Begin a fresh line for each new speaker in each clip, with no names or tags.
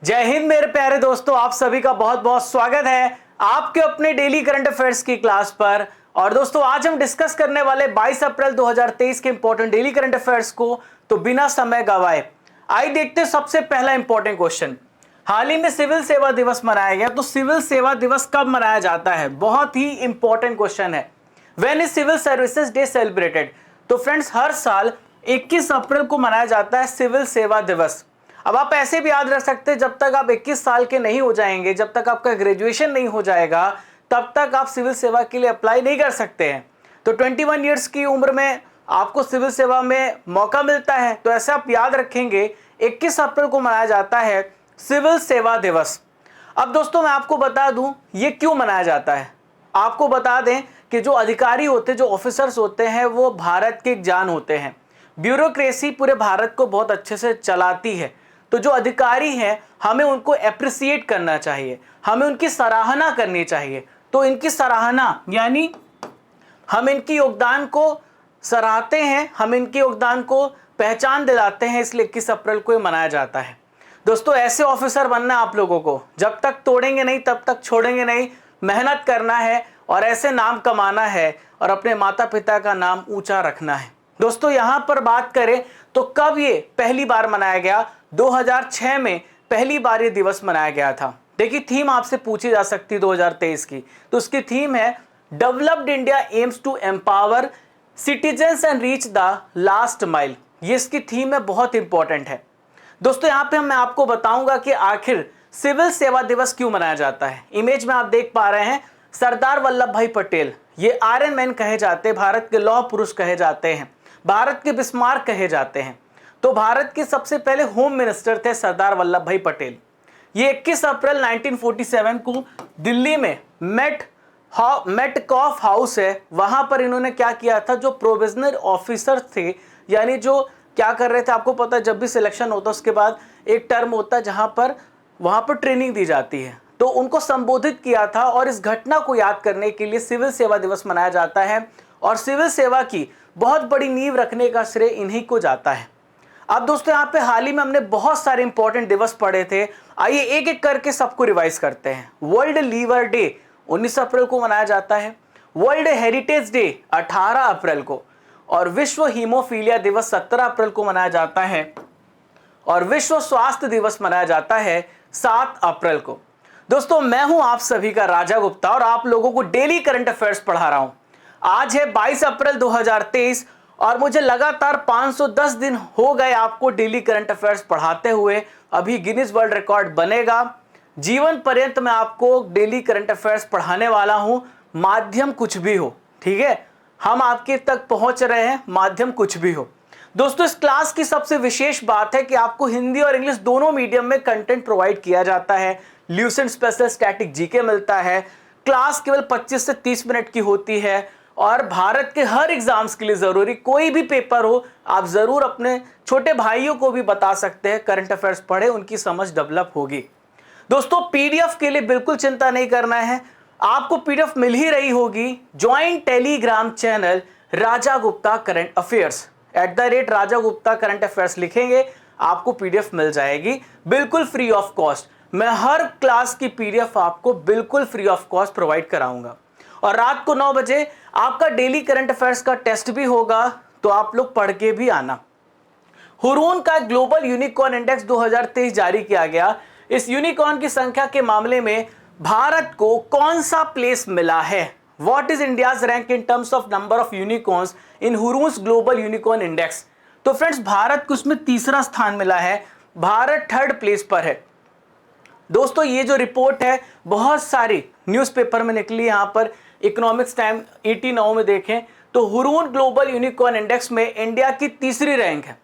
जय हिंद मेरे प्यारे दोस्तों, आप सभी का बहुत बहुत स्वागत है आपके अपने डेली करंट अफेयर्स की क्लास पर। और दोस्तों आज हम डिस्कस करने वाले 22 अप्रैल 2023 के इंपॉर्टेंट डेली करंट अफेयर्स को। तो बिना समय गवाए आइए देखते हैं सबसे पहला इंपॉर्टेंट क्वेश्चन। हाल ही में सिविल सेवा दिवस मनाया गया, तो सिविल सेवा दिवस कब मनाया जाता है? बहुत ही इंपॉर्टेंट क्वेश्चन है। When is civil services day celebrated? तो फ्रेंड्स हर साल 21 अप्रैल को मनाया जाता है सिविल सेवा दिवस। अब आप ऐसे भी याद रख सकते हैं, जब तक आप 21 साल के नहीं हो जाएंगे, जब तक आपका ग्रेजुएशन नहीं हो जाएगा, तब तक आप सिविल सेवा के लिए अप्लाई नहीं कर सकते हैं। तो 21 ईयर्स की उम्र में आपको सिविल सेवा में मौका मिलता है। तो ऐसे आप याद रखेंगे 21 अप्रैल को मनाया जाता है सिविल सेवा दिवस। अब दोस्तों मैं आपको बता दूं ये क्यों मनाया जाता है। आपको बता दें कि जो अधिकारी होते हैं, जो ऑफिसर्स होते हैं, वो भारत के जान होते हैं। ब्यूरोक्रेसी पूरे भारत को बहुत अच्छे से चलाती है। तो जो अधिकारी हैं हमें उनको एप्रिसिएट करना चाहिए, हमें उनकी सराहना करनी चाहिए। तो इनकी सराहना यानी हम इनके योगदान को सराहते हैं, हम इनके योगदान को पहचान दिलाते हैं, इसलिए 21 अप्रैल को मनाया जाता है। दोस्तों ऐसे ऑफिसर बनना है आप लोगों को, जब तक तोड़ेंगे नहीं तब तक छोड़ेंगे नहीं। मेहनत करना है और ऐसे नाम कमाना है और अपने माता पिता का नाम ऊंचा रखना है। दोस्तों यहां पर बात करें तो कब ये पहली बार मनाया गया? 2006 में पहली बार ये दिवस मनाया गया था। देखिए थीम आपसे पूछी जा सकती है 2023 की, तो उसकी थीम है developed India aims to empower citizens and reach the last mile. ये इसकी थीम है, बहुत इंपॉर्टेंट है। दोस्तों यहाँ पे मैं आपको बताऊंगा कि आखिर सिविल सेवा दिवस क्यों मनाया जाता है। इमेज में आप देख पा रहे हैं सरदार वल्लभ भाई पटेल, ये आयरन मैन कहे जाते हैं, भारत के लौह पुरुष कहे जाते हैं, भारत के बिस्मार्क कहे जाते हैं। तो भारत के सबसे पहले होम मिनिस्टर थे सरदार वल्लभ भाई पटेल। ये 21 अप्रैल 1947 को दिल्ली में मेटकॉफ हाउस है, वहां पर इन्होंने क्या किया था, जो प्रोविजनल ऑफिसर थे, यानी जो क्या कर रहे थे, आपको पता है जब भी सिलेक्शन होता है उसके बाद एक टर्म होता है जहां पर वहां पर ट्रेनिंग दी जाती है, तो उनको संबोधित किया था। और इस घटना को याद करने के लिए सिविल सेवा दिवस मनाया जाता है और सिविल सेवा की बहुत बड़ी नींव रखने का श्रेय इन्हीं को जाता है। अब दोस्तों यहाँ पे हाल ही में हमने बहुत सारे इंपॉर्टेंट दिवस पढ़े थे, आइए एक एक करके सबको रिवाइज करते हैं। वर्ल्ड लीवर डे 19 अप्रैल को मनाया जाता है, वर्ल्ड हेरिटेज डे 18 अप्रैल को, और विश्व हीमोफीलिया दिवस 17 अप्रैल को मनाया जाता है, और विश्व स्वास्थ्य दिवस मनाया जाता है 7 अप्रैल को। दोस्तों मैं हूं आप सभी का राजा गुप्ता और आप लोगों को डेली करंट अफेयर्स पढ़ा रहा हूं। आज है 22 अप्रैल 2023 और मुझे लगातार 510 दिन हो गए आपको डेली करंट अफेयर्स पढ़ाते हुए। अभी गिनीज वर्ल्ड रिकॉर्ड बनेगा। जीवन पर्यंत मैं आपको डेली करंट अफेयर्स पढ़ाने वाला हूं, माध्यम कुछ भी हो, ठीक है। हम आपके तक पहुंच रहे हैं, माध्यम कुछ भी हो। दोस्तों इस क्लास की सबसे विशेष बात है कि आपको हिंदी और इंग्लिश दोनों मीडियम में कंटेंट प्रोवाइड किया जाता है। ल्यूसेंट स्पेशल स्टैटिक जीके मिलता है। क्लास केवल 25 से 30 मिनट की होती है और भारत के हर एग्जाम्स के लिए जरूरी, कोई भी पेपर हो, आप जरूर अपने छोटे भाइयों को भी बता सकते हैं करंट अफेयर्स पढ़े, उनकी समझ डेवलप होगी। दोस्तों पीडीएफ के लिए बिल्कुल चिंता नहीं करना है, आपको पीडीएफ मिल ही रही होगी। ज्वाइन टेलीग्राम चैनल राजा गुप्ता करंट अफेयर्स @राजा गुप्ता करंट अफेयर्स लिखेंगे, आपको पीडीएफ मिल जाएगी बिल्कुल फ्री ऑफ कॉस्ट। मैं हर क्लास की पीडीएफ आपको बिल्कुल फ्री ऑफ कॉस्ट प्रोवाइड कराऊंगा। और रात को 9 बजे आपका डेली करंट अफेयर्स का टेस्ट भी होगा, तो आप लोग पढ़ के भी आना। हुरून का ग्लोबल यूनिकॉर्न इंडेक्स 2023 जारी किया गया। इस यूनिकॉर्न की संख्या के मामले में भारत को कौन सा प्लेस मिला है? What is India's rank in terms of number of unicorns in Hurun's global unicorn index? तो फ्रेंड्स भारत को उसमें तीसरा स्थान मिला है, भारत 3rd प्लेस पर है। दोस्तों ये जो रिपोर्ट है बहुत सारी न्यूज़पेपर में निकली, यहां पर इकोनॉमिक्स टाइम 89 में देखें तो हुरून ग्लोबल यूनिकॉर्न इंडेक्स में इंडिया की तीसरी रैंक है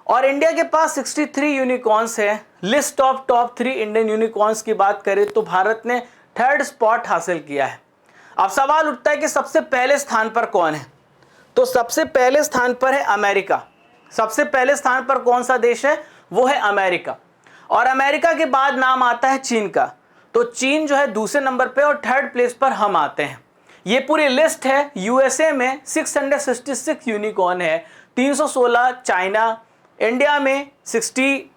और इंडिया के पास 63 यूनिकॉर्न्स है। List of top 3 Indian unicorns की बात करें तो भारत ने 3rd स्पॉट हासिल किया है। अब सवाल उठता है कि सबसे पहले स्थान पर कौन है? तो सबसे पहले स्थान पर है अमेरिका। सबसे पहले स्थान पर कौन सा देश है? वो है अमेरिका। और अमेरिका के बाद नाम आता है चीन का, तो चीन जो है दूसरे नंबर पे और 3rd प्लेस पर हम आते हैं। ये पूरी लिस्ट है। यूएसए में 666 यूनिकॉर्न है, 316 चाइना, इंडिया में 60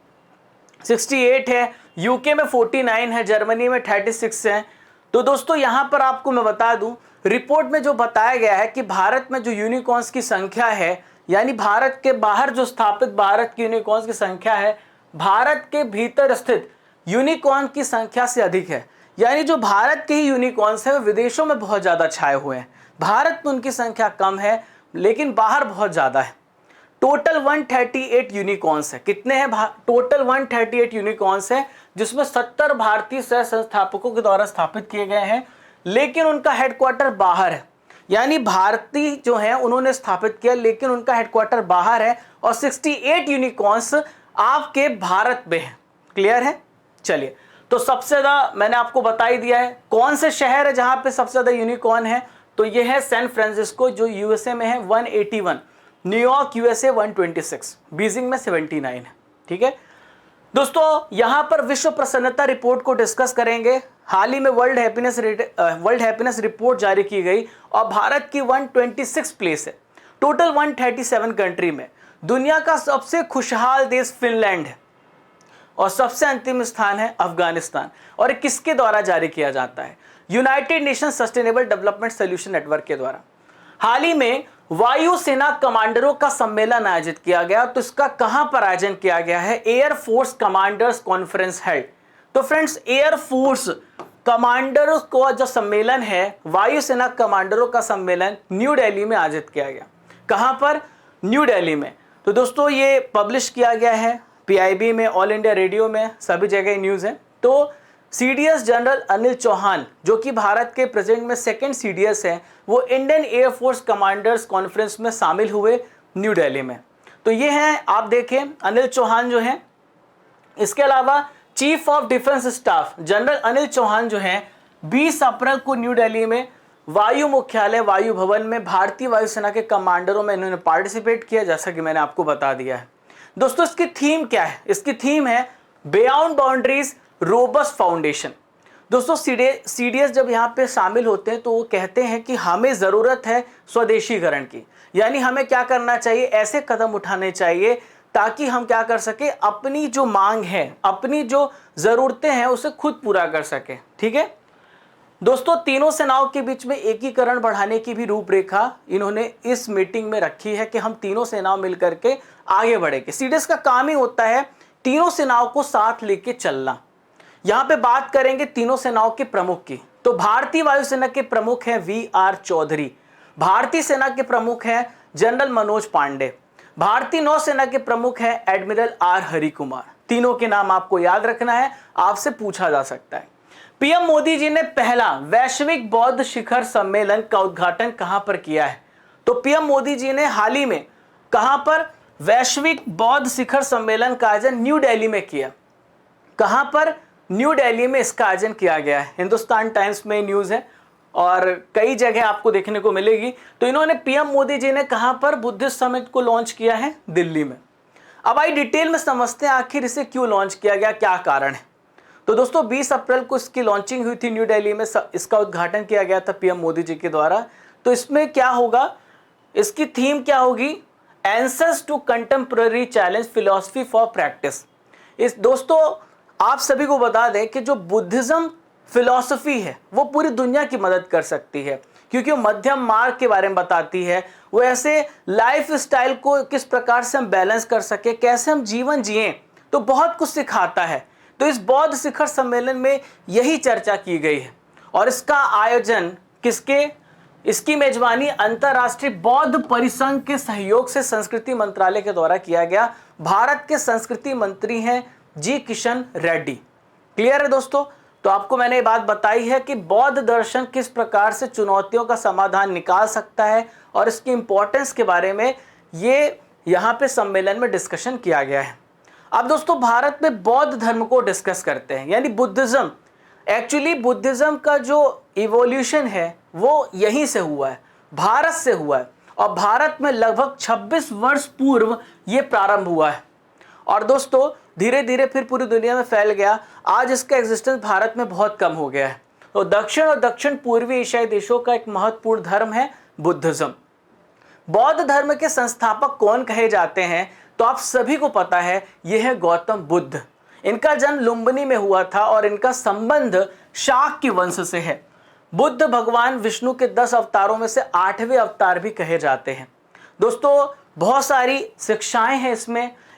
68 है, यूके में 49 है, जर्मनी में 36 है। तो दोस्तों यहां पर आपको मैं बता दूं, रिपोर्ट में जो बताया गया है कि भारत में जो यूनिकॉर्न्स की संख्या है, यानी भारत के बाहर जो स्थापित भारत के यूनिकॉर्न्स की संख्या है, भारत के भीतर स्थित यूनिकॉर्न की संख्या से अधिक है। यानी जो भारत के ही यूनिकॉर्न्स है वो विदेशों में बहुत ज्यादा छाए हुए हैं, भारत में उनकी संख्या कम है लेकिन बाहर बहुत ज्यादा है। टोटल 138 यूनिकॉर्न्स है। कितने हैं? टोटल 138 यूनिकॉर्न्स है, जिसमें 70 भारतीय सह संस्थापकों के द्वारा स्थापित किए गए हैं, लेकिन उनका हेडक्वार्टर बाहर है। यानी भारतीय जो है उन्होंने स्थापित किया लेकिन उनका हेडक्वार्टर बाहर है, और 68 यूनिकॉर्न्स आपके भारत में है। क्लियर है? चलिए, तो सबसे ज्यादा मैंने आपको बता ही दिया है कौन से शहर है जहां पे सबसे ज्यादा यूनिकॉर्न है। तो ये है सैन फ्रांसिस्को जो यूएसए में है 181, न्यूयॉर्क यूएसए 126, बीजिंग में 79 है। ठीक है दोस्तों, यहां पर विश्व प्रसन्नता रिपोर्ट को डिस्कस करेंगे। हाल ही में वर्ल्ड हैप्पीनेस रिपोर्ट जारी की गई और भारत की 126 प्लेस है टोटल 137 कंट्री में। दुनिया का सबसे खुशहाल देश फिनलैंड है और सबसे अंतिम स्थान है अफगानिस्तान। और किसके द्वारा जारी किया जाता है? United nation sustainable development solution network के द्वारा। हाल ही में वायुसेना कमांडरों का सम्मेलन आयोजित किया गया। तो इसका कहां पर आयोजन किया गया है? Air force commanders conference held. तो फ्रेंड्स, एयर फोर्स कमांडरों का जो सम्मेलन है, वायुसेना कमांडरों का सम्मेलन न्यू दिल्ली में आयोजित किया गया। कहां पर? न्यू दिल्ली में। तो दोस्तों ये पब्लिश किया गया है पीआईबी में, ऑल इंडिया रेडियो में, सभी जगह न्यूज है। तो सीडीएस जनरल अनिल चौहान जो कि भारत के प्रेजेंट में सेकंड सीडीएस हैं, वो Indian air force commanders conference में शामिल हुए न्यू दिल्ली में। तो ये हैं, आप देखें, अनिल चौहान जो हैं। इसके अलावा chief of defence staff general Anil Chauhan जो हैं 20 अप्रैल को न्यू दिल्ली में वायु मुख्यालय वायु भवन में भारतीय वायुसेना के कमांडरों में इन्होंने पार्टिसिपेट किया, जैसा कि मैंने आपको बता दिया है। दोस्तों इसकी थीम क्या है? इसकी थीम है बियॉन्ड बाउंड्रीज रोबस्ट फाउंडेशन। दोस्तों सीडीएस जब यहाँ पे शामिल होते हैं तो वो कहते हैं कि हमें ज़रूरत है स्वदेशीकरण की, यानी हमें क्या करना चाहिए? ऐसे कदम उठाने चाहिए ताकि हम क्या कर सके, अपनी जो मांग है, अपनी जो ज़रूरतें हैं उसे खुद पूरा कर सके। ठीक है दोस्तों, तीनों सेनाओं के बीच में एकीकरण बढ़ाने की भी रूपरेखा इन्होंने इस मीटिंग में रखी है कि हम तीनों सेनाओं मिलकर के आगे बढ़ेंगे। सीडीएस का काम ही होता है तीनों सेनाओं को साथ लेके चलना। यहां पे बात करेंगे तीनों सेनाओं के प्रमुख की। तो भारतीय वायुसेना के प्रमुख हैं वी.आर. चौधरी, भारतीय सेना के प्रमुख हैं जनरल मनोज पांडे, भारतीय नौसेना के प्रमुख हैं एडमिरल आर हरि कुमार। तीनों के नाम आपको याद रखना है, आपसे पूछा जा सकता है। पीएम मोदी जी ने पहला वैश्विक बौद्ध शिखर सम्मेलन का उद्घाटन कहां पर किया है? तो पीएम मोदी जी ने हाल ही में कहां पर वैश्विक बौद्ध शिखर सम्मेलन का आयोजन न्यू दिल्ली में किया। कहां पर? न्यू दिल्ली में इसका आयोजन किया गया है। हिंदुस्तान टाइम्स में न्यूज है और कई जगह आपको देखने को मिलेगी। तो इन्होंने, पीएम मोदी जी ने कहां पर बुद्धिस्ट समिट को लॉन्च किया है? दिल्ली में। अब आइए डिटेल में समझते हैं आखिर इसे क्यों लॉन्च किया गया, क्या कारण है। तो दोस्तों 20 अप्रैल को इसकी लॉन्चिंग हुई थी न्यू दिल्ली में, इसका उद्घाटन किया गया था पीएम मोदी जी के द्वारा। तो इसमें क्या होगा, इसकी थीम क्या होगी? Answers to contemporary challenge philosophy for practice. इस दोस्तों आप सभी को बता दें कि जो बुद्धिज्म फिलॉसफी है वो पूरी दुनिया की मदद कर सकती है, क्योंकि वो मध्यम मार्ग के बारे में बताती है। वो ऐसे लाइफ स्टाइल को किस प्रकार से हम बैलेंस कर सके, कैसे हम जीवन जिएं, तो बहुत कुछ सिखाता है। तो इस बौद्ध शिखर सम्मेलन में यही चर्चा की गई है और इसका आयोजन इसकी मेजबानी अंतर्राष्ट्रीय बौद्ध परिसंघ के सहयोग से संस्कृति मंत्रालय के द्वारा किया गया। भारत के संस्कृति मंत्री हैं जी किशन रेड्डी। क्लियर है दोस्तों? तो आपको मैंने ये बात बताई है कि बौद्ध दर्शन किस प्रकार से चुनौतियों का समाधान निकाल सकता है और इसकी इंपॉर्टेंस के बारे में ये यहाँ पे सम्मेलन में डिस्कशन किया गया है। अब दोस्तों भारत में बौद्ध धर्म को डिस्कस करते हैं, यानी बुद्धिज्म। एक्चुअली बुद्धिज्म का जो इवोल्यूशन है वो यहीं से हुआ है, भारत से हुआ है, और भारत में लगभग 26 वर्ष पूर्व ये प्रारंभ हुआ है और दोस्तों धीरे धीरे फिर पूरी दुनिया में फैल गया। आज इसका एग्जिस्टेंस भारत में बहुत कम हो गया है। तो दक्षिण और दक्षिण पूर्वी एशियाई देशों का एक महत्वपूर्ण धर्म है बुद्धिज्म। बौद्ध धर्म के संस्थापक कौन कहे जाते हैं? तो आप सभी को पता है, यह है गौतम बुद्ध। इनका जन्म लुम्बिनी में हुआ था और इनका संबंध शाक्य वंश से है। बुद्ध भगवान विष्णु के 10 अवतारों में से 8वें अवतार भी कहे जाते हैं। दोस्तों बहुत सारी शिक्षाएं हैं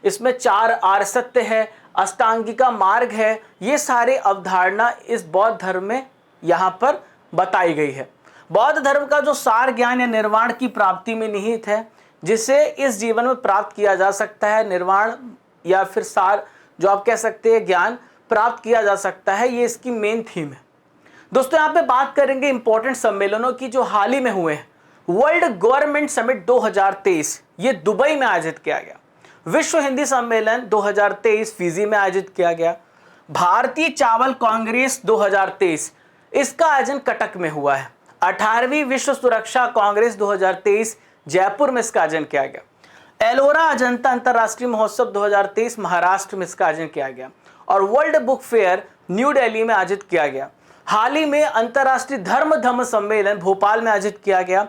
इसमें 4 आर्य सत्य है, अष्टांगिका मार्ग है, ये सारे अवधारणा इस बौद्ध धर्म में यहाँ पर बताई गई है। बौद्ध धर्म का जो सार ज्ञान या निर्वाण की प्राप्ति में निहित है, जिसे इस जीवन में प्राप्त किया जा सकता है, निर्वाण या फिर सार जो आप कह सकते हैं ज्ञान प्राप्त किया जा सकता है, ये इसकी मेन थीम है। दोस्तों यहाँ पे बात करेंगे इंपॉर्टेंट सम्मेलनों की जो हाल ही में हुए हैं। वर्ल्ड गवर्नमेंट समिट 2023 ये दुबई में आयोजित किया गया। विश्व हिंदी सम्मेलन 2023 फिजी में आयोजित किया गया। भारतीय चावल कांग्रेस 2023 इसका आयोजन कटक में हुआ है। 18वीं विश्व सुरक्षा कांग्रेस 2023 जयपुर में इसका आयोजन किया गया। एलोरा अजंता अंतर्राष्ट्रीय महोत्सव 2023 महाराष्ट्र में इसका आयोजन किया गया और world book fair new Delhi में आयोजित किया गया। हाल ही में अंतर्राष्ट्रीय धम्म सम्मेलन भोपाल में आयोजित किया गया।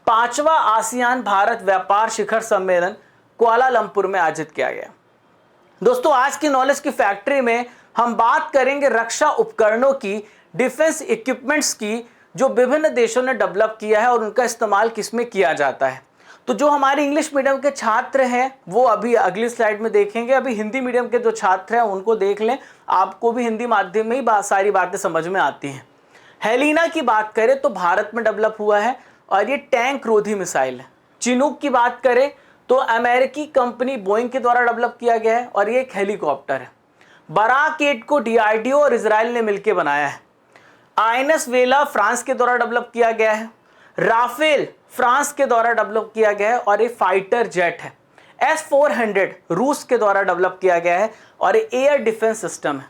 5वां आसियान भारत व्यापार शिखर सम्मेलन कुआलालंपुर में आयोजित किया गया। दोस्तों आज की नॉलेज की फैक्ट्री में हम बात करेंगे रक्षा उपकरणों की, डिफेंस इक्विपमेंट्स की, जो विभिन्न देशों ने डेवलप किया है और उनका इस्तेमाल किसमें किया जाता है। तो जो हमारे इंग्लिश मीडियम के छात्र हैं वो अभी अगली स्लाइड में देखेंगे। अभी हिंदी मीडियम के जो छात्र हैं उनको देख लें, आपको भी हिंदी माध्यम में ही सारी बातें समझ में आती हैं। हेलिना की बात करें तो भारत में डेवलप हुआ है और ये टैंक रोधी मिसाइल है। चिनूक की बात करें तो अमेरिकी कंपनी बोइंग के द्वारा डेवलप किया गया है और ये एक हेलीकॉप्टर है। बराक 8 को डीआरडीओ और इजराइल ने मिलकर बनाया है। आईएनएस वेला फ्रांस के द्वारा डेवलप किया गया है। राफेल फ्रांस के द्वारा डेवलप किया गया है और ये फाइटर जेट है। S-400 रूस के द्वारा डेवलप किया गया है और ये एयर डिफेंस सिस्टम है।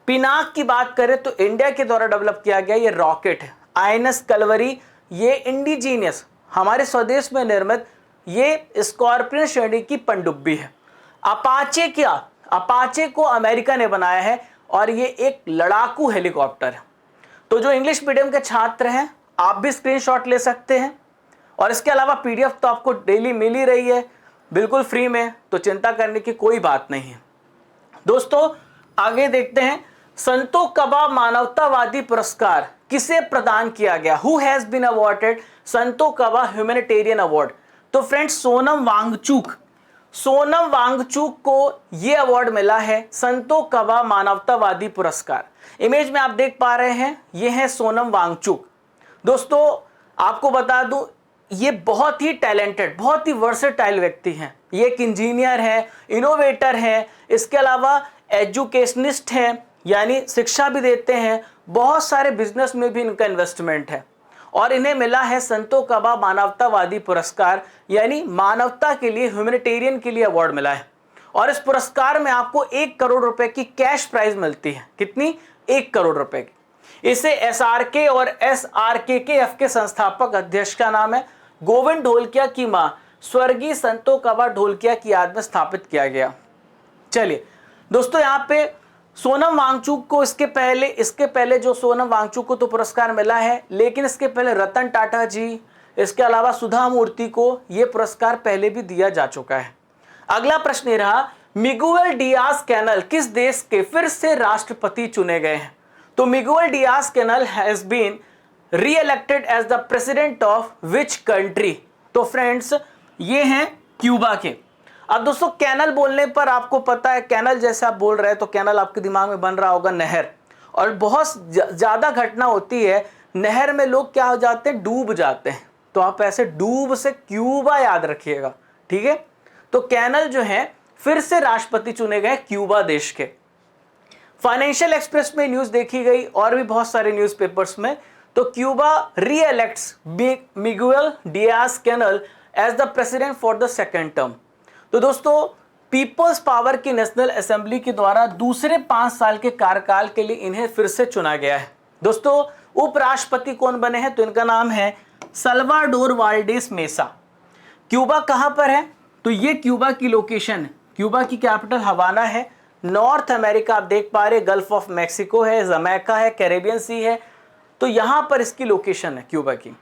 पिनाक की बात करें तो इंडिया के द्वारा डेवलप किया गया ये रॉकेट है। आईएनएस कलवरी ये इंडिजीनियस हमारे स्वदेश में निर्मित ये स्कॉर्पियन श्रेणी की पनडुब्बी है। अपाचे को अमेरिका ने बनाया है और ये एक लड़ाकू हेलीकॉप्टर है। तो जो इंग्लिश मीडियम के छात्र हैं आप भी स्क्रीनशॉट ले सकते हैं और इसके अलावा पीडीएफ तो आपको डेली मिल ही रही है बिल्कुल फ्री में, तो चिंता करने की कोई बात नहीं है। दोस्तों आगे देखते हैं, संतो कबा मानवतावादी पुरस्कार किसे प्रदान किया गया? हु हैज बीन अवॉर्डेड संतो कबा ह्यूमैनिटेरियन अवार्ड? तो फ्रेंड्स सोनम वांगचुक को यह अवार्ड मिला है संतो कबा मानवतावादी पुरस्कार। इमेज में आप देख पा रहे हैं यह है सोनम वांगचुक। दोस्तों आपको बता दूं ये बहुत ही टैलेंटेड, बहुत ही वर्सेटाइल व्यक्ति हैं। ये एक इंजीनियर हैं, इनोवेटर हैं, इसके अलावा एजुकेशनिस्ट हैं, यानी शिक्षा भी देते हैं। बहुत सारे बिजनेस में भी इनका इन्वेस्टमेंट है और इन्हें मिला है संतो कबा मानवतावादी पुरस्कार, यानी मानवता के लिए, ह्यूमैनिटेरियन के लिए अवार्ड मिला है। और इस पुरस्कार में आपको 1 करोड़ रुपए की कैश प्राइज मिलती है। कितनी? 1 करोड़ रुपए की। इसे SRK और SRKKF के संस्थापक अध्यक्ष का नाम है गोविंद ढोलकिया की मां स्वर्गीय संतो कबा ढोलकिया की याद में स्थापित किया गया। चलिए दोस्तों यहाँ पे सोनम वांगचुक को इसके पहले जो सोनम वांगचुक को तो पुरस्कार मिला है, लेकिन इसके पहले रतन टाटा जी, इसके अलावा सुधा मूर्ति को ये पुरस्कार पहले भी दिया जा चुका है। अगला प्रश्न रहा, मिगुएल डियाज कैनल किस देश के फिर से राष्ट्रपति चुने गए हैं? तो Miguel Diaz Canel has been re-elected as the president of which country? तो फ्रेंड्स ये हैं क्यूबा के। अब दोस्तों कैनल बोलने पर आपको पता है, कैनल जैसे आप बोल रहे हैं तो कैनल आपके दिमाग में बन रहा होगा नहर, और बहुत ज़्यादा घटना होती है नहर में, लोग क्या हो जाते हैं, डूब जाते हैं। तो आप ऐसे डूब से क्यूबा याद रखिएगा, ठीक है। तो कैनल जो है फिर से राष्ट्रपति चुने गए क्यूबा देश के। फाइनेंशियल एक्सप्रेस में न्यूज़ देखी गई और भी बहुत सारे न्यूज़पेपर्स में। तो Cuba re-elects Miguel Diaz Canel as the president for the second term. तो दोस्तों पीपल्स पावर की नेशनल असेंबली के द्वारा दूसरे 5 साल के कार्यकाल के लिए इन्हें फिर से चुना गया है। दोस्तों उपराष्ट्रपति कौन बने हैं? तो इनका नाम है सल्वाडोर वाल्डेस मेसा। क्यूबा कहाँ पर है? तो ये क्यूबा की लोकेशन है। क्यूबा की कैपिटल हवाना है। नॉर्थ अमेरिका आप देख पा रहे, गल्फ ऑफ मैक्सिको है, जमैका है, कैरेबियन सी है। तो यहाँ पर इसकी लोकेशन है क्यूबा की।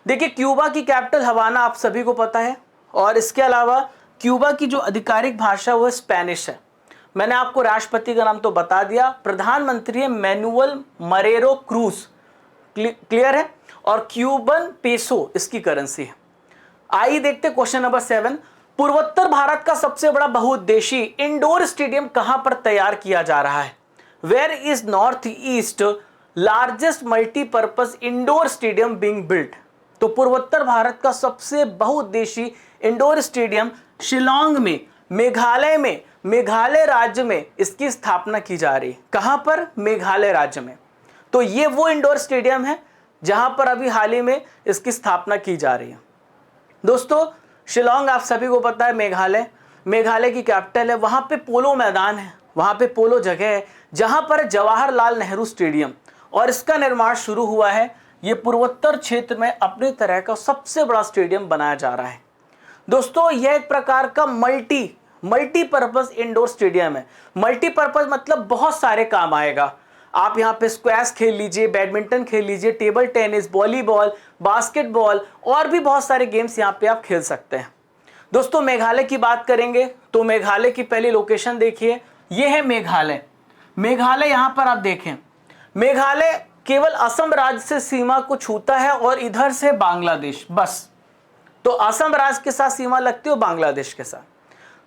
देखिए क्यूबा की कैपिटल हवाना आप सभी को पता है, और इसके अलावा क्यूबा की जो आधिकारिक भाषा वो स्पेनिश है। मैंने आपको राष्ट्रपति का नाम तो बता दिया, प्रधानमंत्री है मैनुअल मरेरो क्रूज, क्लियर है, और क्यूबन पेसो इसकी करेंसी है। आइए देखते क्वेश्चन नंबर 7, पूर्वोत्तर भारत का सबसे बड़ा बहुउद्देशीय इंडोर स्टेडियम कहां पर तैयार किया जा रहा है? Where is north east largest multipurpose indoor stadium being built? तो पूर्वोत्तर भारत का सबसे बहुउद्देशीय इंडोर स्टेडियम शिलांग में, मेघालय में, मेघालय राज्य में इसकी स्थापना की जा रही है। कहां पर? मेघालय राज्य में। तो ये वो इंडोर स्टेडियम है जहां पर अभी हाल ही में इसकी स्थापना की जा रही है। दोस्तों शिलांग आप सभी को पता है मेघालय, मेघालय की कैपिटल है, वहां पे पोलो मैदान है, वहां पे पोलो जगह है जहां पर जवाहरलाल नेहरू स्टेडियम, और इसका निर्माण शुरू हुआ है। ये पूर्वोत्तर क्षेत्र में अपनी तरह का सबसे बड़ा स्टेडियम बनाया जा रहा है। दोस्तों यह एक प्रकार का मल्टीपर्पज इंडोर स्टेडियम है। मल्टीपर्पज मतलब बहुत सारे काम आएगा। आप यहाँ पे स्क्वैश खेल लीजिए, बैडमिंटन खेल लीजिए, टेबल टेनिस, वॉलीबॉल, बास्केटबॉल और भी बहुत सारे गेम्स यहाँ पे आप खेल सकते हैं। दोस्तों मेघालय की बात करेंगे तो मेघालय की पहली लोकेशन देखिए, ये है मेघालय। मेघालय यहाँ पर आप देखें, मेघालय केवल असम राज्य से सीमा को छूता है और इधर से बांग्लादेश, बस। तो असम राज्य के साथ सीमा लगती है और बांग्लादेश के साथ।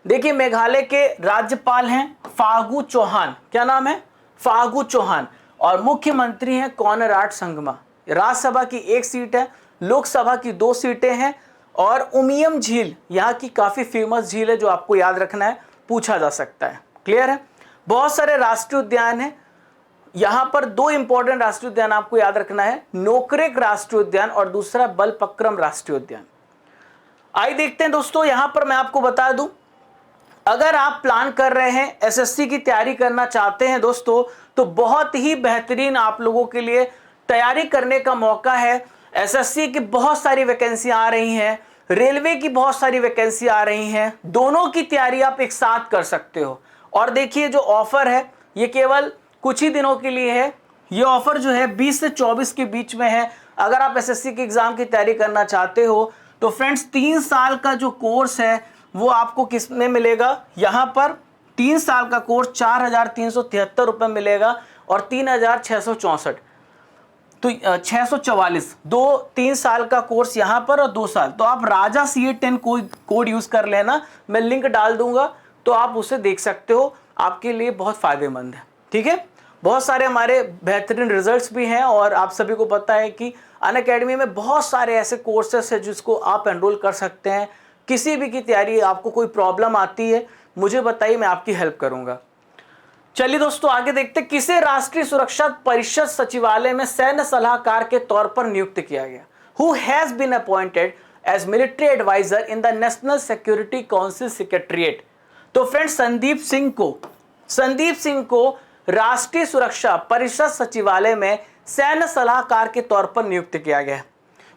देखिए मेघालय के राज्यपाल हैं फागु चौहान, क्या नाम है? फागु चौहान, और मुख्यमंत्री हैं कॉनराड संगमा। राज्यसभा की 1 सीट है, लोकसभा की 2 सीटें हैं, और उमियम झील यहाँ की काफी फेमस झील है जो आपको याद रखना है, पूछा जा सकता है, क्लियर है। बहुत सारे राष्ट्रीय उद्यान हैं यहाँ पर। 2 इंपॉर्टेंट राष्ट्रीय उद्यान आपको याद रखना है, नोकरेक राष्ट्रीय उद्यान और दूसरा बलपक्रम राष्ट्रीय उद्यान। आइए देखते हैं दोस्तों, यहाँ पर मैं आपको बता दूं, अगर आप प्लान कर रहे हैं एसएससी की तैयारी करना चाहते हैं दोस्तों, तो बहुत ही बेहतरीन आप लोगों के लिए तैयारी करने का मौका है। एसएससी की बहुत सारी वैकेंसी आ रही हैं, रेलवे की बहुत सारी वैकेंसी आ रही हैं, दोनों की तैयारी आप एक साथ कर सकते हो। और देखिए जो ऑफर है ये केवल कुछ ही दिनों के लिए है। ये ऑफर जो है 20 से 24 के बीच में है। अगर आप एसएससी के एग्जाम की तैयारी करना चाहते हो तो फ्रेंड्स 3 साल का जो कोर्स है वो आपको किस में मिलेगा? यहाँ पर 3 साल का कोर्स 4,373 रुपये मिलेगा और 3,664, तो 644, 3 साल का कोर्स यहाँ पर और 2 साल। तो आप राजा CA10 कोड यूज कर लेना, मैं लिंक डाल दूंगा तो आप उसे देख सकते हो, आपके लिए बहुत फायदेमंद है, ठीक है। बहुत सारे हमारे बेहतरीन रिजल्ट्स भी हैं और आप सभी को पता है कि अनअकैडमी में बहुत सारे ऐसे कोर्सेस हैं जिसको आप एनरोल कर सकते हैं। किसी भी की तैयारी आपको कोई प्रॉब्लम आती है मुझे बताइए, मैं आपकी हेल्प करूंगा। चलिए दोस्तों आगे देखते, किसे राष्ट्रीय सुरक्षा परिषद सचिवालय में सैन्य सलाहकार के तौर पर नियुक्त किया गया? Who has been appointed as military adviser in the national security council secretariat? तो फ्रेंड संदीप सिंह को राष्ट्रीय सुरक्षा परिषद सचिवालय में सैन्य सलाहकार के तौर पर नियुक्त किया गया है।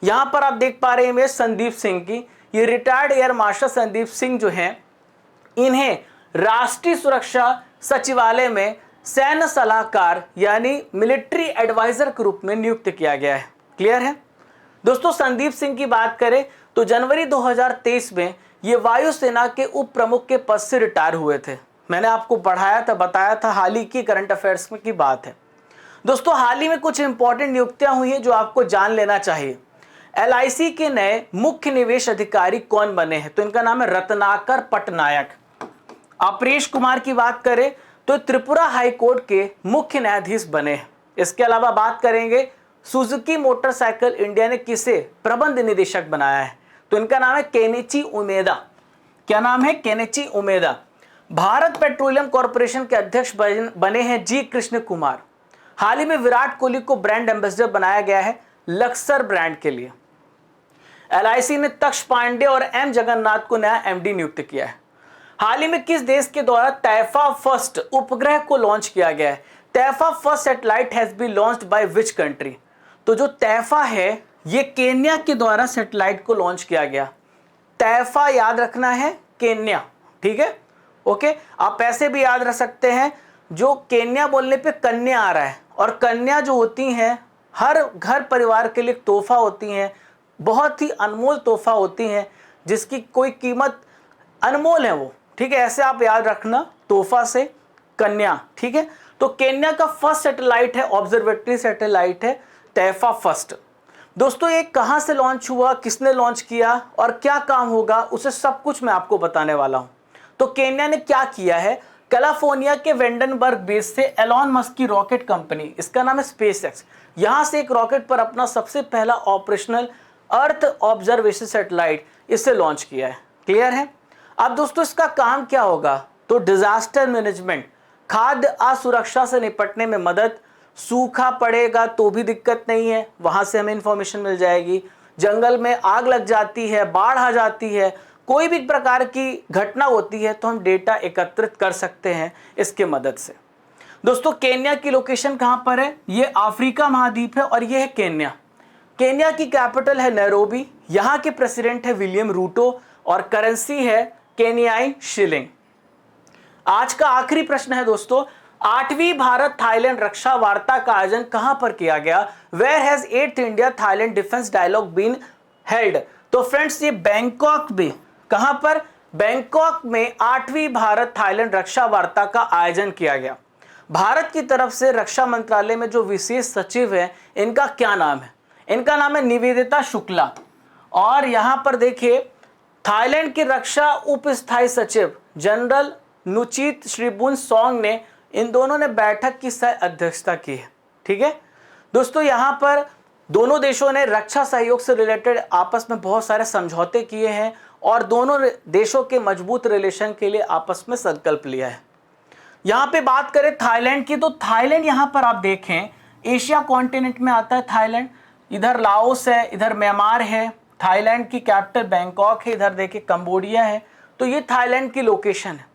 यहां पर आप देख पा रहे हैं संदीप सिंह की, ये retired air marshal Sandeep Singh जो हैं, इन्हें राष्ट्रीय सुरक्षा सचिवालय में सैन्य सलाहकार यानी मिलिट्री एडवाइजर के रूप में नियुक्त किया गया है, क्लियर है दोस्तों। संदीप सिंह की बात करें तो जनवरी 2023 में ये वायुसेना के उप प्रमुख के पद से रिटायर हुए थे। मैंने आपको बताया था हाल ही की करंट अफेयर्स में की बात है दोस्तों। हाल ही में कुछ इंपॉर्टेंट नियुक्तियां हुई हैं जो आपको जान लेना चाहिए। LIC के नए मुख्य निवेश अधिकारी कौन बने हैं? तो इनका नाम है रत्नाकर पटनायक। अपरेश कुमार की बात करें तो त्रिपुरा हाईकोर्ट के मुख्य न्यायाधीश बने हैं। इसके अलावा बात करेंगे सुजुकी मोटरसाइकिल इंडिया ने किसे प्रबंध निदेशक बनाया है? तो इनका नाम है केनिची उमेदा। क्या नाम है? केनिची उमेदा। भारत पेट्रोलियम कॉर्पोरेशन के अध्यक्ष बने हैं जी कृष्ण कुमार। हाल ही में विराट कोहली को ब्रांड एम्बेसडर बनाया गया है लक्सर ब्रांड के लिए। LIC ने तक्ष पांडे और M जगन्नाथ को नया MD नियुक्त किया है। हाल ही में किस देश के द्वारा तैफा फर्स्ट उपग्रह को लॉन्च किया गया है? Taifa first satellite has been launched by which country? तो जो तैफा है ये केन्या के द्वारा सैटेलाइट को लॉन्च किया गया। तैफा याद रखना है, केन्या, ठीक है, ओके। आप ऐसे भी याद रख सकते हैं, जो केन्या बोलने पे कन्या आ रहा है, और कन्या जो होती हैं हर घर परिवार के लिए तोहफा होती हैं, बहुत ही अनमोल तोहफा होती हैं जिसकी कोई कीमत अनमोल है वो, ठीक है। ऐसे आप याद रखना, तोहफा से कन्या, ठीक है। तो केन्या का फर्स्ट सैटेलाइट है, ऑब्जर्वेटरी सैटेलाइट है तैफा फर्स्ट। दोस्तों ये कहां से लॉन्च हुआ, किसने लॉन्च किया और क्या काम होगा, उसे सब कुछ मैं आपको बताने वाला हूं। तो केन्या ने क्या किया है, कैलिफोर्निया के वेंडनबर्ग बेस से एलॉन मस्क की रॉकेट कंपनी, इसका नाम है स्पेसएक्स, यहां से एक रॉकेट पर अपना सबसे पहला ऑपरेशनल अर्थ ऑब्जर्वेशन सैटेलाइट इसे लॉन्च किया है। क्लियर है। अब दोस्तों इसका काम क्या होगा, तो डिजास्टर मैनेजमेंट, खाद्य असुरक्षा से निपटने में मदद, सूखा पड़ेगा तो भी दिक्कत नहीं है, वहां से हमें इंफॉर्मेशन मिल जाएगी, जंगल में आग लग जाती है, बाढ़ आ जाती है, कोई भी प्रकार की घटना होती है तो हम डेटा एकत्रित कर सकते हैं इसके मदद से। दोस्तों केन्या की लोकेशन कहां पर है, ये अफ्रीका महाद्वीप है और ये है केन्या। केन्या की कैपिटल है नैरोबी, यहां के प्रेसिडेंट है विलियम रूटो और करेंसी है केन्याई शिलिंग। आज का आखिरी प्रश्न है दोस्तों, 8वीं भारत थाईलैंड रक्षा वार्ता का आयोजन कहां पर किया गया, where has 8th India Thailand defence dialogue been held. तो फ्रेंड्स ये बैंकॉक में, कहां पर, बैंकॉक में 8वीं भारत थाईलैंड रक्षा वार्ता का आयोजन किया गया। भारत की तरफ से रक्षा मंत्रालय में जो विशेष सचिव है इनका क्या नाम है, इनका नाम है निवेदिता शुक्ला। और यहां पर देखिए थाईलैंड के रक्षा उप स्थायी सचिव जनरल नुचित श्रीबुन सोंग ने, इन दोनों ने बैठक की सह अध्यक्षता की है। ठीक है दोस्तों, यहां पर दोनों देशों ने रक्षा सहयोग से रिलेटेड आपस में बहुत सारे समझौते किए हैं और दोनों देशों के मजबूत रिलेशन के लिए आपस में संकल्प लिया है। यहां पे बात करें थाईलैंड की, तो थाईलैंड यहां पर आप देखें एशिया कॉन्टिनेंट में आता है थाईलैंड, इधर लाओस है, इधर म्यांमार है, थाईलैंड की कैपिटल बैंकॉक है, इधर देखिए कंबोडिया है। तो ये थाईलैंड की लोकेशन है।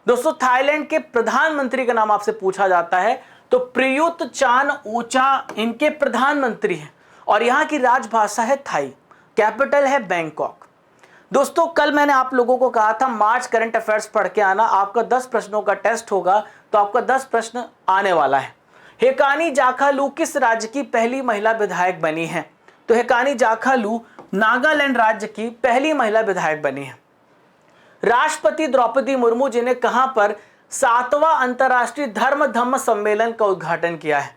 दोस्तों थाईलैंड के प्रधानमंत्री का नाम आपसे पूछा जाता है, तो प्रयुत चान ओचा इनके प्रधानमंत्री हैं और यहाँ की राजभाषा है थाई, कैपिटल है बैंकॉक। दोस्तों कल मैंने आप लोगों को कहा था मार्च करंट अफेयर्स पढ़ के आना, आपका 10 प्रश्नों का टेस्ट होगा, तो आपका 10 प्रश्न आने वाला है। हेकानी जाखालू किस राज्य की पहली महिला विधायक बनी है, तो हेकानी जाखालू नागालैंड राज्य की पहली महिला विधायक बनी है। राष्ट्रपति द्रौपदी मुर्मू जी ने कहां पर 7वां अंतर्राष्ट्रीय धर्म धम्म सम्मेलन का उद्घाटन किया है,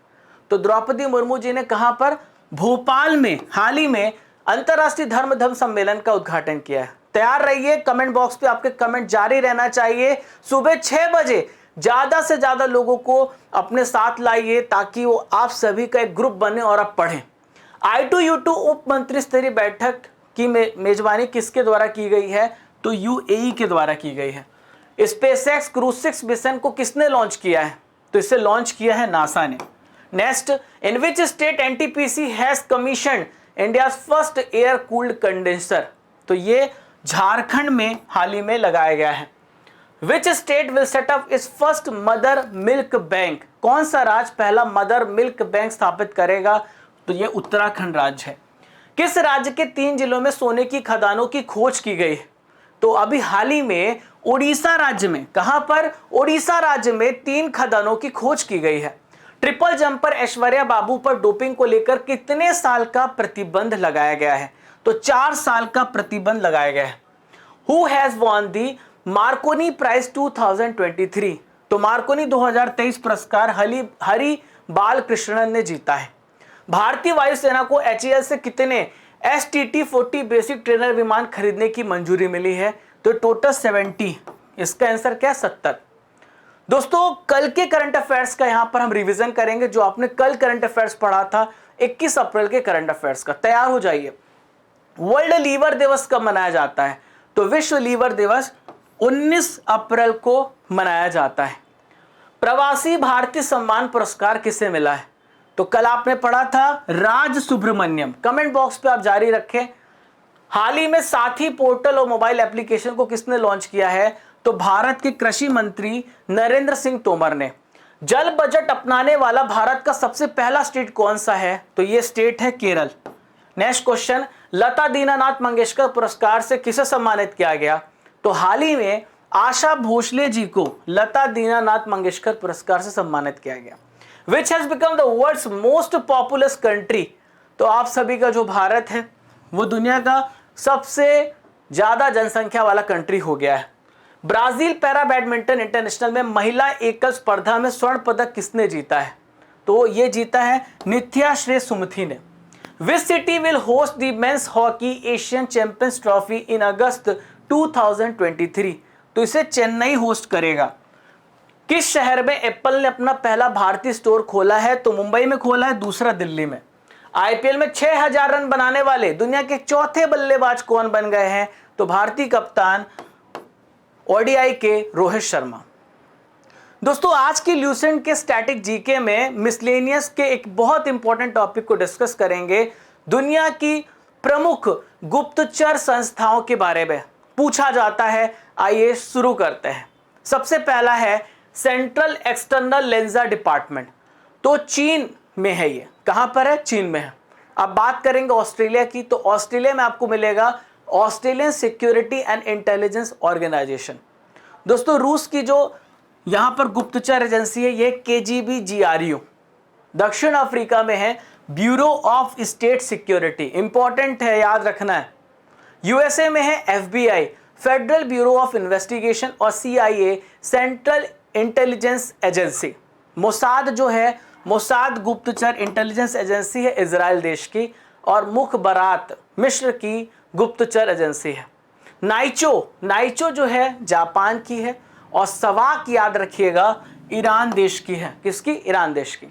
तो द्रौपदी मुर्मू जी ने कहां पर, भोपाल में हाल ही में अंतर्राष्ट्रीय धर्म धम्म सम्मेलन का उद्घाटन किया है। तैयार रहिए, कमेंट बॉक्स पे आपके कमेंट जारी रहना चाहिए। सुबह 6 बजे ज्यादा से ज्यादा लोगों को अपने साथ लाइए ताकि वो आप सभी का एक ग्रुप बने और आप पढ़ें। I2U2 उप मंत्री स्तरीय बैठक की मेजबानी किसके द्वारा की गई है, तो UAE के द्वारा की गई है। स्पेसएक्स क्रू 6 मिशन को किसने लॉन्च किया है, तो इसे लॉन्च किया है नासा ने। Next, in which state NTPC has commissioned India first air cooled condenser, तो ये झारखंड में हाल ही में लगाया गया है। Which state will set up it's first mother milk bank, कौन सा राज्य पहला मदर मिल्क बैंक स्थापित करेगा, तो ये उत्तराखंड राज्य है। किस राज्य के 3 जिलों में सोने की खदानों की खोज की गई है, तो अभी हाल ही में ओडिशा राज्य में, कहां पर, ओडिशा राज्य में 3 खदानों की खोज की गई है। ट्रिपल जंपर ऐश्वर्या बाबू पर डोपिंग को लेकर कितने साल का प्रतिबंध लगाया गया है, तो 4 साल का प्रतिबंध लगाया गया है। Who has won the Marconi prize 2023, तो मार्कोनी 2023 पुरस्कार हरि बालकृष्णन ने जीता है। भारतीय वायुसेना को HAL से कितने STT-40 बेसिक ट्रेनर विमान खरीदने की मंजूरी मिली है, तो टोटल 70, इसका आंसर क्या है, 70। दोस्तों कल के करंट अफेयर्स का यहां पर हम रिवीजन करेंगे, जो आपने कल करंट अफेयर्स पढ़ा था 21 अप्रैल के करंट अफेयर्स का। तैयार हो जाइए। वर्ल्ड लीवर दिवस कब मनाया जाता है, तो विश्व लीवर दिवस 19 अप्रैल को मनाया जाता है। प्रवासी भारतीय सम्मान पुरस्कार किसे मिला है, तो कल आपने पढ़ा था राज सुब्रमण्यम। कमेंट बॉक्स पे आप जारी रखें। हाल ही में साथी पोर्टल और मोबाइल एप्लीकेशन को किसने लॉन्च किया है, तो भारत के कृषि मंत्री नरेंद्र सिंह तोमर ने। जल बजट अपनाने वाला भारत का सबसे पहला स्टेट कौन सा है, तो ये स्टेट है केरल। नेक्स्ट क्वेश्चन, लता दीनानाथ मंगेशकर पुरस्कार से किसे सम्मानित किया गया, तो हाल ही में आशा भोसले जी को लता दीनानाथ मंगेशकर पुरस्कार से सम्मानित किया गया। Which has become the world's most populous country, तो आप सभी का जो भारत है वो दुनिया का सबसे ज्यादा जनसंख्या वाला कंट्री हो गया है। ब्राजील पैरा बैडमिंटन इंटरनेशनल में महिला एकल स्पर्धा में स्वर्ण पदक किसने जीता है? तो ये जीता है नित्या श्रेय सुमथी ने। Which city will host the men's hockey Asian champions trophy in August 2023? तो इसे चेन्नई होस्ट करेगा। किस शहर में एप्पल ने अपना पहला भारतीय स्टोर खोला है? तो मुंबई में खोला है, दूसरा दिल्ली में। आईपीएल में 6000 रन बनाने वाले दुनिया के चौथे बल्लेबाज कौन बन गए हैं? तो भारतीय कप्तान ओडीआई के रोहित शर्मा। दोस्तों, आज की ल्यूसेंट के स्टैटिक जीके में मिसलेनियस के एक बहुत इंपॉर्टेंट टॉपिक को डिस्कस करेंगे। दुनिया की प्रमुख गुप्तचर संस्थाओं के बारे में पूछा जाता है। आइए शुरू करते हैं। सबसे पहला है सेंट्रल एक्सटर्नल लेंजा डिपार्टमेंट। तो चीन में है। ये कहां पर है? चीन में है। अब बात करेंगे ऑस्ट्रेलिया की, तो ऑस्ट्रेलिया में आपको मिलेगा Australian security and intelligence organisation. दोस्तों, रूस की जो यहां पर गुप्तचर एजेंसी है ये KGB-GRU। दक्षिण अफ्रीका में है bureau of state security, important है, याद रखना है। यूएसए में है FBI, federal bureau of investigation, और CIA, central intelligence agency. Mossad जो है, मोसाद गुप्तचर इंटेलिजेंस एजेंसी है इजराइल देश की, और मुखबरात मिस्र की गुप्तचर एजेंसी है। नाइचो जो है जापान की है, और सवाक याद रखिएगा ईरान देश की है। किसकी? ईरान देश की।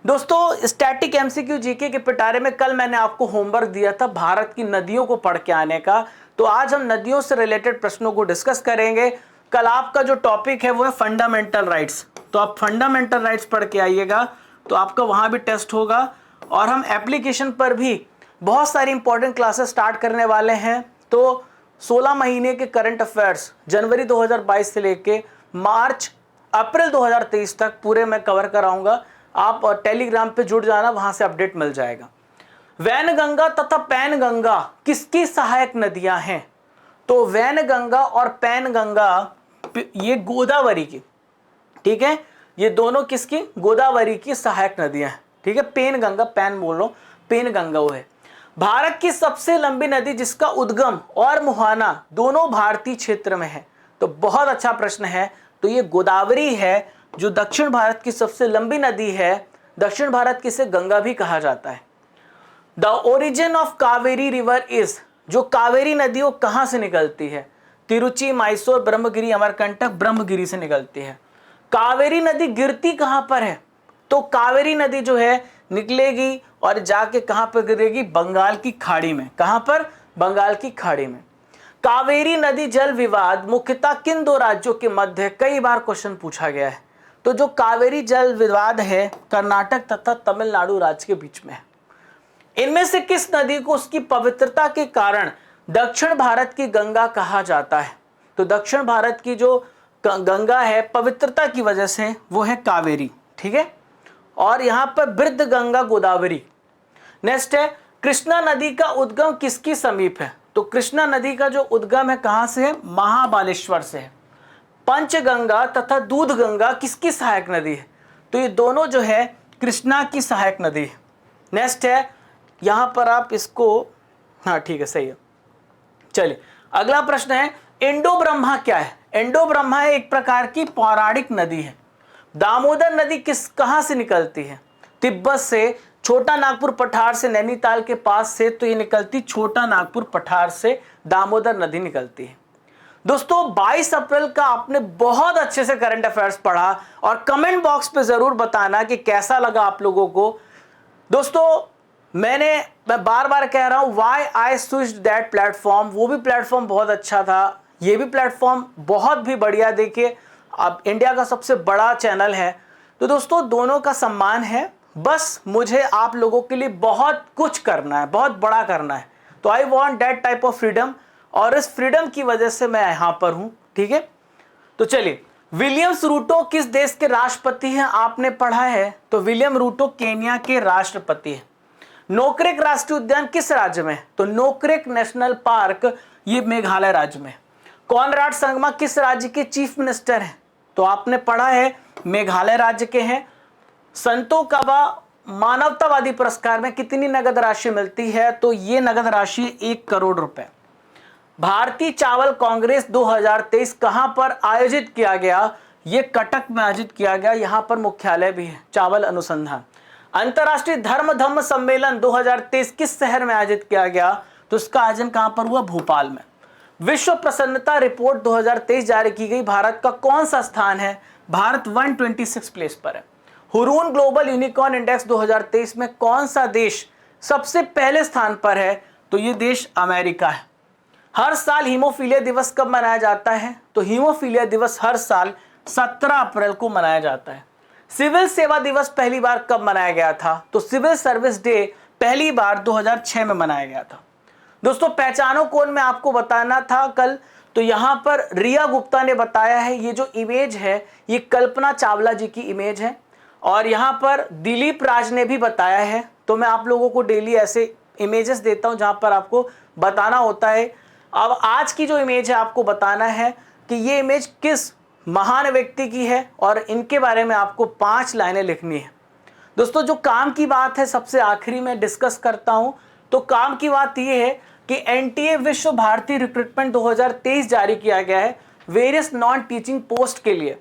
दोस्तों, स्टैटिक MCQ जीके के पिटारे में कल मैंने आपको होमवर्क दिया था भारत की नदियों को पढ़ के आने का, तो आज हम नदियों से रिलेटेड प्रश्नों को डिस्कस करेंगे। कल आपका जो टॉपिक है वो है फंडामेंटल राइट्स, तो आप फंडामेंटल राइट्स पढ़ के आइएगा, तो आपका वहां भी टेस्ट होगा। और हम एप्लीकेशन पर भी बहुत सारी इंपॉर्टेंट क्लासेस स्टार्ट करने वाले हैं। तो 16 महीने के करंट अफेयर्स जनवरी 2022 से लेके अप्रैल 2023 तक पूरे मैं कवर कराऊंगा। आप टेलीग्राम पे जुड़ जाना, वहां से अपडेट मिल जाएगा। वैनगंगा तथा पैनगंगा किसकी सहायक नदियां हैं? तो वैनगंगा और पैनगंगा ये गोदावरी की, ठीक है, ये दोनों किसकी? गोदावरी की सहायक नदियां हैं, ठीक है। पेनगंगा, पैन बोल रहा हूं, पेनगंगा वो है। भारत की सबसे लंबी नदी जिसका उद्गम और मुहाना दोनों भारतीय क्षेत्र में है? तो बहुत अच्छा प्रश्न है। तो ये गोदावरी है जो दक्षिण भारत की सबसे लंबी नदी है। दक्षिण भारत की इसे गंगा भी कहा जाता है। The origin of Kaveri river is, जो कावेरी नदी वो कहां से निकलती है? तिरुचि, मैसूर, ब्रह्मगिरी, अमरकंटक, ब्रह्मगिरी से निकलती है। कावेरी नदी गिरती कहां पर है? तो कावेरी नदी जो है निकलेगी और जाके कहां पर गिरेगी? बंगाल की खाड़ी में। कहां पर? बंगाल की खाड़ी में। कावेरी नदी जल विवाद मुख्यतः किन दो राज्यों के मध्य? कई बार क्वेश्चन पूछा गया है। तो जो कावेरी जल विवाद है कर्नाटक तथा तमिलनाडु राज्य के बीच में है। इनमें से किस नदी को उसकी पवित्रता के कारण दक्षिण भारत की गंगा कहा जाता है? तो दक्षिण भारत की जो गंगा है पवित्रता की वजह से वो है कावेरी, ठीक है। और यहां पर वृद्ध गंगा गोदावरी। नेक्स्ट है कृष्णा नदी का उद्गम किसकी समीप है? तो कृष्णा नदी का जो उद्गम है कहां से है? महाबालेश्वर से है। पंचगंगा तथा दूध गंगा किसकी सहायक नदी है? तो ये दोनों जो है कृष्णा की सहायक नदी है। नेक्स्ट है यहां पर आप इसको, हाँ ठीक है, सही है। चलिए अगला प्रश्न है इंडो ब्रह्मा क्या है? इंडो ब्रह्मा एक प्रकार की पौराणिक नदी है। दामोदर नदी कहां से निकलती है? तिब्बत से, छोटा नागपुर पठार से, नैनीताल के पास से। तो ये निकलती छोटा नागपुर पठार से दामोदर नदी निकलती है। दोस्तों 22 अप्रैल का आपने बहुत अच्छे से करंट अफेयर्स पढ़ा और कमेंट बॉक्स पे जरूर बताना कि कैसा लगा आप लोगों को। दोस्तों मैं बार बार कह रहा हूं why I switched that platform, वो भी प्लेटफॉर्म बहुत अच्छा था, ये भी प्लेटफॉर्म बहुत भी बढ़िया। देखिए अब इंडिया का सबसे बड़ा चैनल है, तो दोस्तों दोनों का सम्मान है। बस मुझे आप लोगों के लिए बहुत कुछ करना है, बहुत बड़ा करना है। तो I want that type of freedom, और इस फ्रीडम की वजह से मैं यहां पर हूं, ठीक है। तो चलिए विलियम्स रूटो किस देश के राष्ट्रपति हैं? आपने पढ़ा है, तो विलियम रूटो केन्या के राष्ट्रपति हैं। नोकरेक राष्ट्रीय उद्यान किस राज्य में? तो नोकरेक नेशनल पार्क ये मेघालय राज्य में। कॉनराड संगमा किस राज्य के चीफ मिनिस्टर हैं? तो आपने पढ़ा है मेघालय राज्य के हैं। संतो काबा मानवतावादी पुरस्कार में कितनी नगद राशि मिलती है? तो ये नगद राशि 1 करोड़ रुपए। भारतीय चावल कांग्रेस 2023 कहां पर आयोजित किया गया? ये कटक में आयोजित किया गया, यहां पर मुख्यालय भी है चावल अनुसंधान। अंतर्राष्ट्रीय धर्म सम्मेलन 2023 किस शहर में आयोजित किया गया? तो इसका आयोजन कहां पर हुआ? भोपाल में। विश्व प्रसन्नता रिपोर्ट 2023 जारी की गई, भारत का कौन सा स्थान है? भारत 126 प्लेस पर है। हुरून ग्लोबल यूनिकॉर्न इंडेक्स 2023 में कौन सा देश सबसे पहले स्थान पर है? तो ये देश अमेरिका है। हर साल हीमोफीलिया दिवस कब मनाया जाता है? तो हीमोफीलिया दिवस हर साल 17 अप्रैल को मनाया जाता है। सिविल सेवा दिवस पहली बार कब मनाया गया था? तो सिविल सर्विस डे पहली बार 2006 में मनाया गया था। दोस्तों पहचानो कौन में आपको बताना था कल, तो यहां पर रिया गुप्ता ने बताया है। ये जो इमेज है ये कल्पना चावला जी की इमेज है, और यहां पर दिलीप राज ने भी बताया है। तो मैं आप लोगों को डेली ऐसे इमेजेस देता हूं जहां पर आपको बताना होता है। अब आज की जो इमेज है आपको बताना है कि ये इमेज किस महान व्यक्ति की है, और इनके बारे में आपको 5 लाइनें लिखनी है। दोस्तों जो काम की बात है सबसे आखिरी में डिस्कस करता हूं। तो काम की बात यह है कि एनटीए विश्व भारती रिक्रूटमेंट 2023 जारी किया गया है वेरियस नॉन टीचिंग पोस्ट के लिए।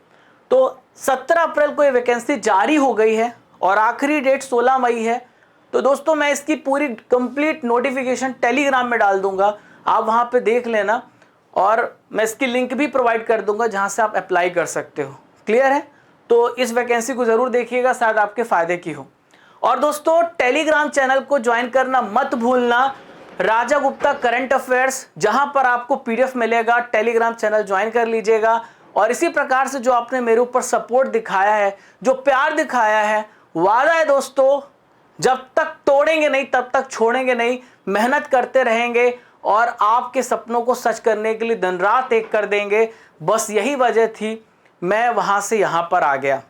तो 17 अप्रैल को ये वैकेंसी जारी हो गई है और आखिरी डेट 16 मई है। तो दोस्तों मैं इसकी पूरी कंप्लीट नोटिफिकेशन टेलीग्राम में डाल दूंगा, आप वहां पे देख लेना, और मैं इसकी लिंक भी प्रोवाइड कर दूंगा जहां से आप अप्लाई कर सकते हो। क्लियर है? तो इस वैकेंसी को जरूर देखिएगा, शायद आपके फायदे की हो। और दोस्तों टेलीग्राम चैनल को ज्वाइन करना मत भूलना, राजा गुप्ता करंट अफेयर्स, जहां पर आपको पीडीएफ मिलेगा। टेलीग्राम चैनल ज्वाइन कर लीजिएगा। और इसी प्रकार से जो आपने मेरे ऊपर सपोर्ट दिखाया है, जो प्यार दिखाया है, वादा है दोस्तों जब तक तोड़ेंगे नहीं तब तक छोड़ेंगे नहीं, मेहनत करते रहेंगे और आपके सपनों को सच करने के लिए दिन रात एक कर देंगे। बस यही वजह थी मैं वहां से यहां पर आ गया।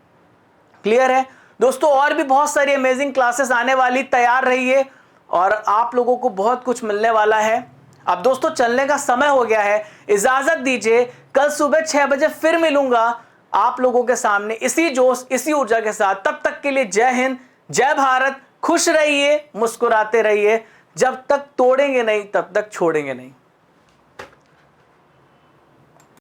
क्लियर है दोस्तों? और भी बहुत सारी अमेजिंग क्लासेस आने वाली, तैयार रहिए और आप लोगों को बहुत कुछ मिलने वाला है। अब दोस्तों चलने का समय हो गया है, इजाजत दीजिए। कल सुबह 6 बजे फिर मिलूंगा आप लोगों के सामने इसी जोश इसी ऊर्जा के साथ। तब तक के लिए जय हिंद, जय भारत। खुश रहिए, मुस्कुराते रहिए। जब तक तोड़ेंगे नहीं तब तक छोड़ेंगे नहीं।